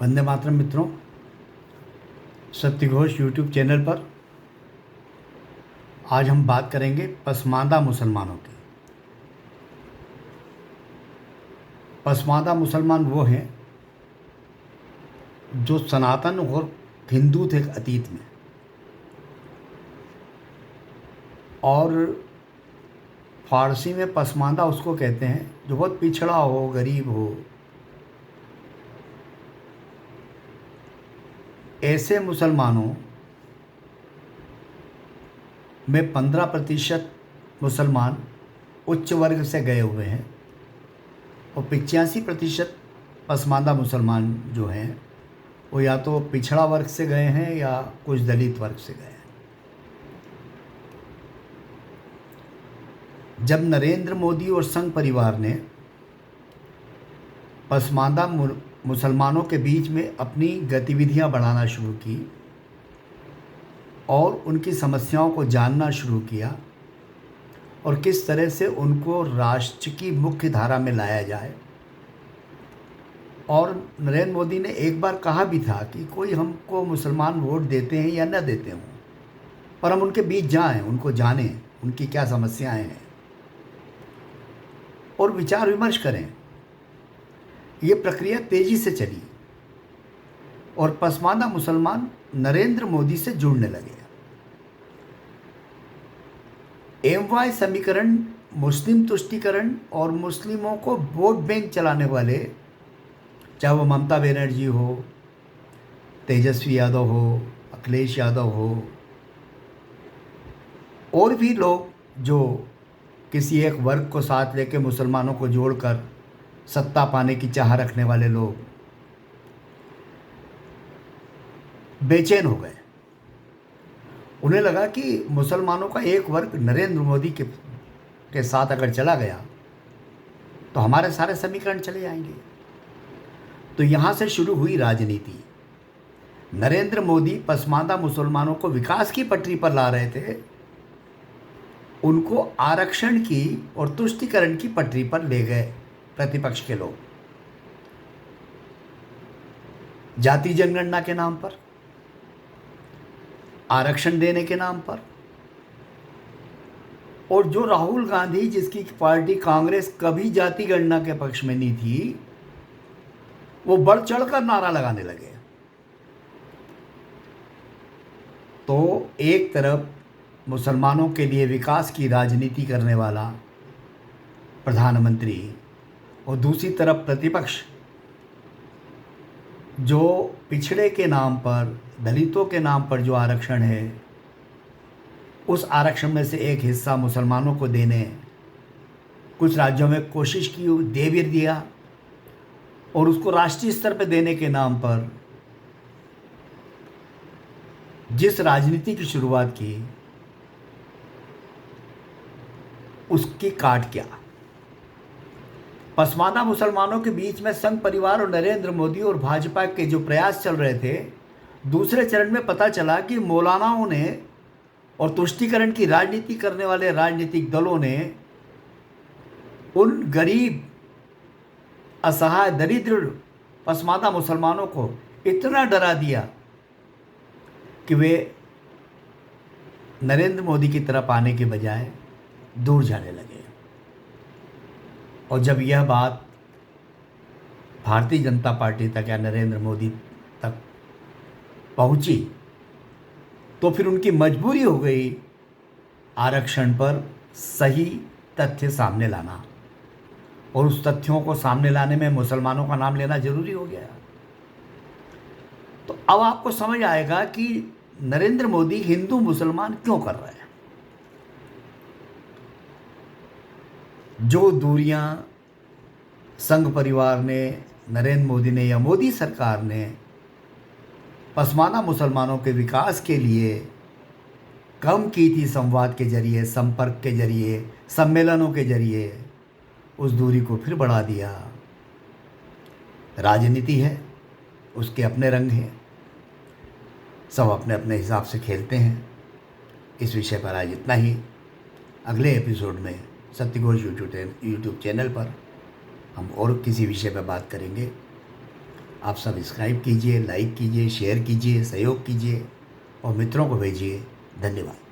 वंदे मातरम मित्रों, सत्यघोष YouTube channel पर आज हम बात करेंगे पसमानदा मुसलमानों की। पसमानदा मुसलमान वो हैं जो सनातन और हिंदू थे अतीत में, और फारसी में पसमानदा उसको कहते हैं जो बहुत पिछड़ा हो, गरीब हो। ऐसे मुसलमानों में 15% मुसलमान उच्च वर्ग से गए हुए हैं और 85% पसमानदा मुसलमान जो हैं वो या तो पिछड़ा वर्ग से गए हैं या कुछ दलित वर्ग से गए हैं। जब नरेंद्र मोदी और संघ परिवार ने पसमानदा मुसलमानों के बीच में अपनी गतिविधियां बढ़ाना शुरू की और उनकी समस्याओं को जानना शुरू किया और किस तरह से उनको राष्ट्र की मुख्य धारा में लाया जाए, और नरेंद्र मोदी ने एक बार कहा भी था कि कोई हमको मुसलमान वोट देते हैं या न देते हों, पर हम उनके बीच जाएं, उनको जानें, उनकी क्या समस्याएं हैं और विचार विमर्श करें। ये प्रक्रिया तेजी से चली और पसमानदा मुसलमान नरेंद्र मोदी से जुड़ने लगे। एमवाई समीकरण, मुस्लिम तुष्टीकरण और मुस्लिमों को वोट बैंक चलाने वाले, चाहे वो ममता बनर्जी हो, तेजस्वी यादव हो, अखिलेश यादव हो, और भी लोग जो किसी एक वर्ग को साथ लेकर मुसलमानों को जोड़कर सत्ता पाने की चाह रखने वाले लोग बेचैन हो गए। उन्हें लगा कि मुसलमानों का एक वर्ग नरेंद्र मोदी के साथ अगर चला गया तो हमारे सारे समीकरण चले जाएंगे। तो यहाँ से शुरू हुई राजनीति। नरेंद्र मोदी पसमानदा मुसलमानों को विकास की पटरी पर ला रहे थे, उनको आरक्षण की और तुष्टीकरण की पटरी पर ले गए प्रतिपक्ष के लोग, जाति जनगणना के नाम पर, आरक्षण देने के नाम पर। और जो राहुल गांधी, जिसकी पार्टी कांग्रेस कभी जाति गणना के पक्ष में नहीं थी, वो बढ़ चढ़कर नारा लगाने लगे। तो एक तरफ मुसलमानों के लिए विकास की राजनीति करने वाला प्रधानमंत्री और दूसरी तरफ प्रतिपक्ष जो पिछड़े के नाम पर, दलितों के नाम पर जो आरक्षण है, उस आरक्षण में से एक हिस्सा मुसलमानों को देने कुछ राज्यों में कोशिश की, दे भी दिया, और उसको राष्ट्रीय स्तर पर देने के नाम पर जिस राजनीति की शुरुआत की, उसकी काट क्या। पसमानदा मुसलमानों के बीच में संघ परिवार और नरेंद्र मोदी और भाजपा के जो प्रयास चल रहे थे, दूसरे चरण में पता चला कि मौलानाओं ने और तुष्टीकरण की राजनीति करने वाले राजनीतिक दलों ने उन गरीब, असहाय, दरिद्र पसमानदा मुसलमानों को इतना डरा दिया कि वे नरेंद्र मोदी की तरफ आने के बजाय दूर जाने लगे। और जब यह बात भारतीय जनता पार्टी तक या नरेंद्र मोदी तक पहुंची, तो फिर उनकी मजबूरी हो गई आरक्षण पर सही तथ्य सामने लाना, और उस तथ्यों को सामने लाने में मुसलमानों का नाम लेना जरूरी हो गया। तो अब आपको समझ आएगा कि नरेंद्र मोदी हिंदू मुसलमान क्यों कर रहे हैं। जो दूरियां संघ परिवार ने, नरेंद्र मोदी ने या मोदी सरकार ने पसमानदा मुसलमानों के विकास के लिए कम की थी, संवाद के जरिए, संपर्क के जरिए, सम्मेलनों के जरिए, उस दूरी को फिर बढ़ा दिया। राजनीति है, उसके अपने रंग हैं, सब अपने अपने हिसाब से खेलते हैं। इस विषय पर आज इतना ही। अगले एपिसोड में सत्यघोष यूट्यूब चैनल पर हम और किसी विषय पर बात करेंगे। आप सब्सक्राइब कीजिए, लाइक कीजिए, शेयर कीजिए, सहयोग कीजिए और मित्रों को भेजिए। धन्यवाद।